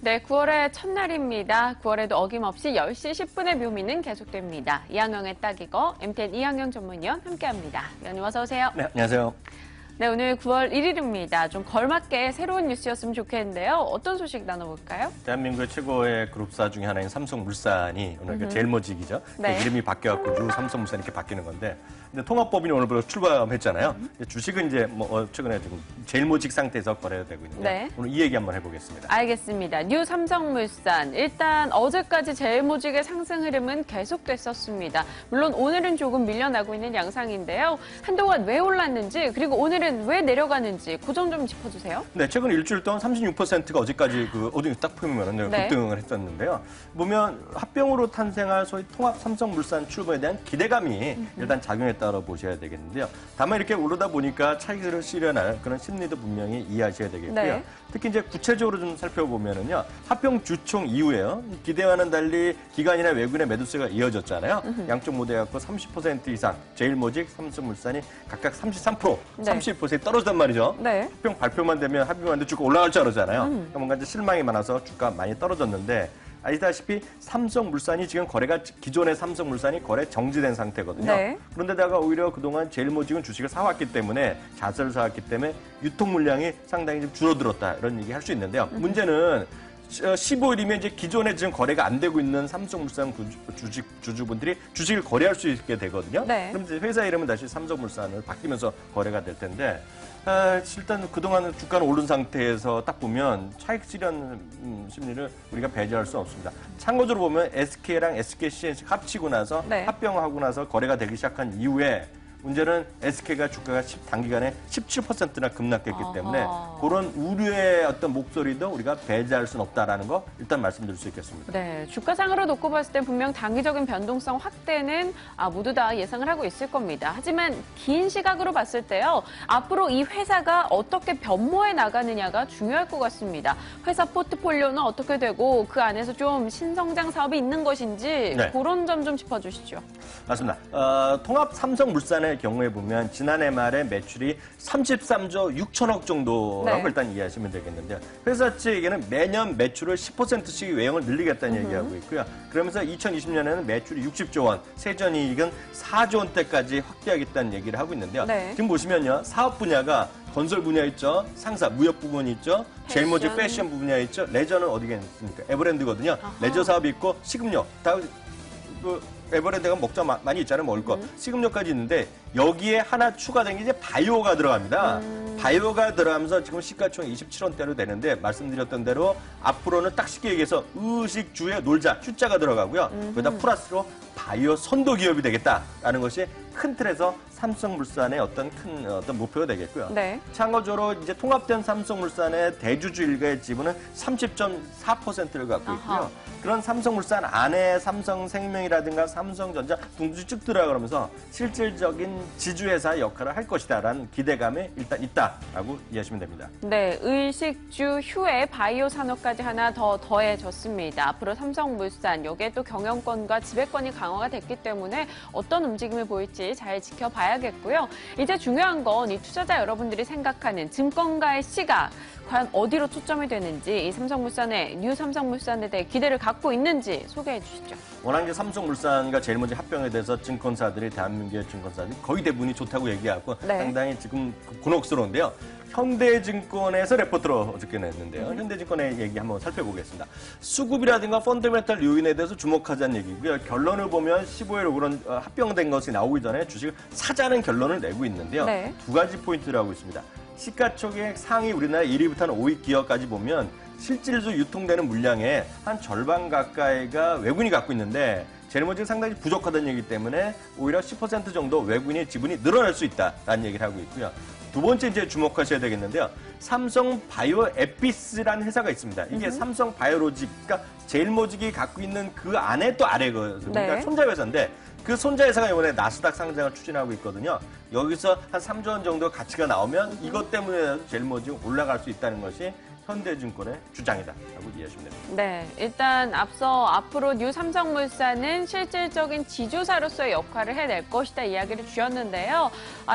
네, 9월의 첫날입니다. 9월에도 어김없이 10시 10분의 묘미는 계속됩니다. 이항영의 딱 이거, MTN 이항영 전문위원 함께합니다. 위원님 어서 오세요. 네, 안녕하세요. 네, 오늘 9월 1일입니다. 좀 걸맞게 새로운 뉴스였으면 좋겠는데요. 어떤 소식 나눠볼까요? 대한민국의 최고의 그룹사 중에 하나인 삼성물산이 오늘 제일모직이죠. 네. 이름이 바뀌어갖고 삼성물산 이렇게 바뀌는 건데, 근데 통합법인이 오늘부터 출범했잖아요. 주식은 이제 최근에 지금 제일모직 상태에서 거래가 되고 있는데 네. 오늘 이 얘기 한번 해보겠습니다. 알겠습니다. 뉴 삼성물산. 일단 어제까지 제일모직의 상승 흐름은 계속됐었습니다. 물론 오늘은 조금 밀려나고 있는 양상인데요. 한동안 왜 올랐는지 그리고 오늘은 왜 내려가는지 그 점 좀 짚어주세요. 네, 최근 일주일 동안 36%가 어제까지 어디 딱 보면 네. 급등을 했었는데요. 보면 합병으로 탄생할 소위 통합 삼성물산 출범에 대한 기대감이 일단 작용했다고 보셔야 되겠는데요. 다만 이렇게 오르다 보니까 차익을 실현할 그런 심리도 분명히 이해하셔야 되겠고요. 네. 특히 이제 구체적으로 좀 살펴보면은요, 합병 주총 이후에요, 기대와는 달리 기관이나 외국인의 매도세가 이어졌잖아요. 양쪽 모두 해갖고 30% 이상, 제일모직, 삼성물산이 각각 33%, 네. 30% 떨어졌단 말이죠. 네. 합병 발표만 되면 합의만 주가 올라갈 줄 알았잖아요. 그러니까 뭔가 이제 실망이 많아서 주가 많이 떨어졌는데, 아시다시피 삼성물산이 지금 기존의 삼성물산이 거래 정지된 상태거든요. 네. 그런데다가 오히려 그동안 제일모직은 주식을 사왔기 때문에, 자세를 사왔기 때문에 유통 물량이 상당히 좀 줄어들었다, 이런 얘기 할 수 있는데요. 문제는 15일이면 이제 기존에 지금 거래가 안 되고 있는 삼성물산 주주분들이 주식을 거래할 수 있게 되거든요. 네. 그럼 이제 회사 이름은 다시 삼성물산을 바뀌면서 거래가 될 텐데, 일단 그동안 주가는 오른 상태에서 딱 보면 차익 실현 심리를 우리가 배제할 수 없습니다. 참고적으로 보면 SK랑 SKCNC 합치고 나서 네. 합병하고 나서 거래가 되기 시작한 이후에 문제는 SK가 주가가 단기간에 17%나 급락했기 때문에 그런 우려의 어떤 목소리도 우리가 배제할 수는 없다라는 거 일단 말씀드릴 수 있겠습니다. 네, 주가상으로 놓고 봤을 때 분명 단기적인 변동성 확대는 모두 다 예상을 하고 있을 겁니다. 하지만 긴 시각으로 봤을 때요, 앞으로 이 회사가 어떻게 변모해 나가느냐가 중요할 것 같습니다. 회사 포트폴리오는 어떻게 되고 그 안에서 좀 신성장 사업이 있는 것인지 네. 그런 점 좀 짚어주시죠. 맞습니다. 통합 삼성물산의 경우에 보면 지난해 말에 매출이 33조 6천억 정도라고 네. 일단 이해하시면 되겠는데요. 회사 측에게는 매년 매출을 10%씩 외형을 늘리겠다는 얘기하고 있고요. 그러면서 2020년에는 매출이 60조 원, 세전이익은 4조 원대까지 확대하겠다는 얘기를 하고 있는데요. 네. 지금 보시면요, 사업 분야가 건설 분야 있죠, 상사, 무역 부분이 있죠, 제일모직 패션 분야 있죠, 레저는 어디겠습니까? 에버랜드거든요. 레저 사업이 있고 식음료, 다 에버랜드가 먹자 많이 있잖아요, 먹을 거. 식음료까지 있는데 여기에 하나 추가된 게 이제 바이오가 들어갑니다. 바이오가 들어가면서 지금 시가총액 27원대로 되는데, 말씀드렸던 대로 앞으로는 딱 쉽게 얘기해서 의식주에 놀자, 휴자가 들어가고요. 거기다 플러스로 바이오 선도 기업이 되겠다라는 것이 큰 틀에서 삼성물산의 어떤 큰 목표가 되겠고요. 네. 참고적으로 이제 통합된 삼성물산의 대주주 일가의 지분은 30.4%를 갖고 있고요. 아하. 그런 삼성물산 안에 삼성생명이라든가 삼성전자 둥둥이 쭉 들어가면서 실질적인 지주회사 역할을 할 것이다라는 기대감이 일단 있다라고 이해하시면 됩니다. 네, 의식주 후에 바이오 산업까지 하나 더 더해졌습니다. 앞으로 삼성물산, 여기에 또 경영권과 지배권이 강화가 됐기 때문에 어떤 움직임을 보일지 잘 지켜봐야겠고요. 이제 중요한 건 이 투자자 여러분들이 생각하는 증권가의 시각, 과연 어디로 초점이 되는지, 이 삼성물산의 뉴 삼성물산에 대해 기대를 갖고 있는지 소개해 주시죠. 워낙 이제 삼성물산과 제일모직 합병에 대해서 증권사들이, 대한민국의 증권사들이 거의 대부분이 좋다고 얘기하고 네. 상당히 지금 곤혹스러운데요. 현대증권에서 레포트를 어저께 냈는데요. 현대증권의 얘기 한번 살펴보겠습니다. 수급이라든가 펀더멘탈 요인에 대해서 주목하자는 얘기고요. 결론을 보면 15일 그런 합병된 것이 나오기 전에 주식을 사자는 결론을 내고 있는데요. 네. 두 가지 포인트를 하고 있습니다. 시가총액 상위 우리나라 1위부터 5위 기업까지 보면 실질적으로 유통되는 물량의 한 절반 가까이가 외국인이 갖고 있는데, 제일모직은 상당히 부족하다는 얘기 때문에 오히려 10% 정도 외국인의 지분이 늘어날 수 있다라는 얘기를 하고 있고요. 두 번째 이제 주목하셔야 되겠는데요. 삼성 바이오 에피스라는 회사가 있습니다. 이게 삼성 바이오로직, 그러니까 제일모직이 갖고 있는 그 안에 또 아래거든요. 그러니까 네. 손자 회사인데, 그 손자 회사가 이번에 나스닥 상장을 추진하고 있거든요. 여기서 한 3조 원 정도 가치가 나오면 이것 때문에 제일모직 올라갈 수 있다는 것이 현대증권의 주장이다라고 이해하시면 됩니다. 네, 일단 앞으로 뉴 삼성물산은 실질적인 지주사로서의 역할을 해낼 것이다 이야기를 주셨는데요.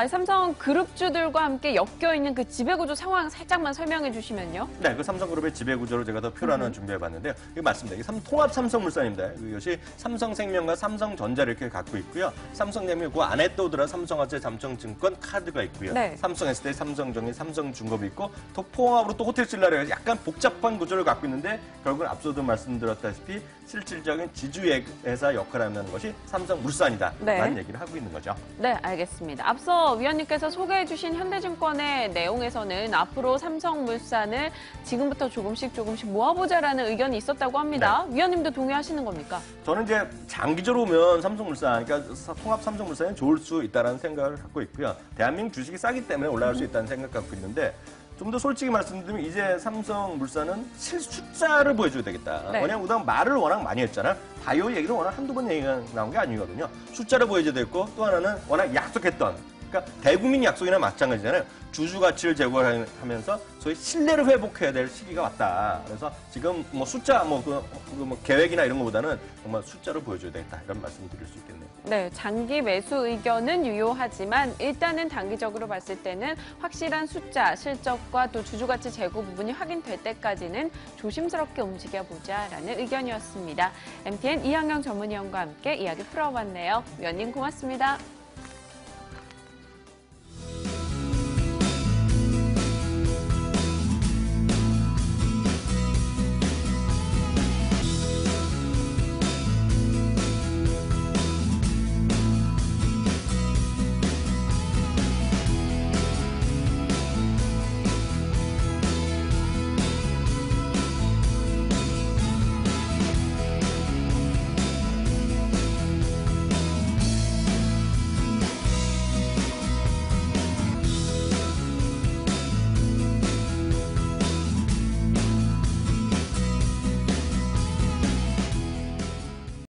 삼성 그룹주들과 함께 엮여있는 그 지배구조 상황 살짝만 설명해 주시면요. 네, 그 삼성그룹의 지배구조를 제가 더 표를 준비해봤는데요. 이거 맞습니다. 이게 통합 삼성물산입니다. 이것이 삼성생명과 삼성전자를 이렇게 갖고 있고요. 삼성생명 그 안에 또 들어 삼성화재, 삼성증권, 카드가 있고요. 네. 삼성에스테이, 삼성정리, 삼성중공업이 있고 또 포함으로 또 호텔신라를 약간 복잡한 구조를 갖고 있는데 결국은 앞서도 말씀드렸다시피 실질적인 지주회사 역할을 하는 것이 삼성물산이다 라는 네. 얘기를 하고 있는 거죠. 네, 알겠습니다. 앞서 위원님께서 소개해 주신 현대증권의 내용에서는 앞으로 삼성물산을 지금부터 조금씩 모아보자라는 의견이 있었다고 합니다. 네. 위원님도 동의하시는 겁니까? 저는 이제 장기적으로 보면 삼성물산, 그러니까 통합 삼성물산이 좋을 수 있다는 생각을 갖고 있고요. 대한민국 주식이 싸기 때문에 올라갈 수 있다는 생각 갖고 있는데 좀 더 솔직히 말씀드리면 이제 삼성물산은 숫자를 보여줘야 되겠다. 네. 왜냐하면 그동안 말을 워낙 많이 했잖아요. 바이오 얘기를 워낙 한두 번 얘기가 나온 게 아니거든요. 숫자를 보여줘야 되고 또 하나는 워낙 약속했던 그러니까 대국민 약속이나 마찬가지잖아요. 주주 가치를 제고하면서 소위 신뢰를 회복해야 될 시기가 왔다. 그래서 지금 뭐 숫자 계획이나 이런 것보다는 정말 숫자로 보여줘야 되겠다. 이런 말씀을 드릴 수 있겠네요. 네, 장기 매수 의견은 유효하지만 일단은 단기적으로 봤을 때는 확실한 숫자, 실적과 또 주주가치 제고 부분이 확인될 때까지는 조심스럽게 움직여보자라는 의견이었습니다. MTN 이항영 전문위원과 함께 이야기 풀어봤네요. 위원님 고맙습니다.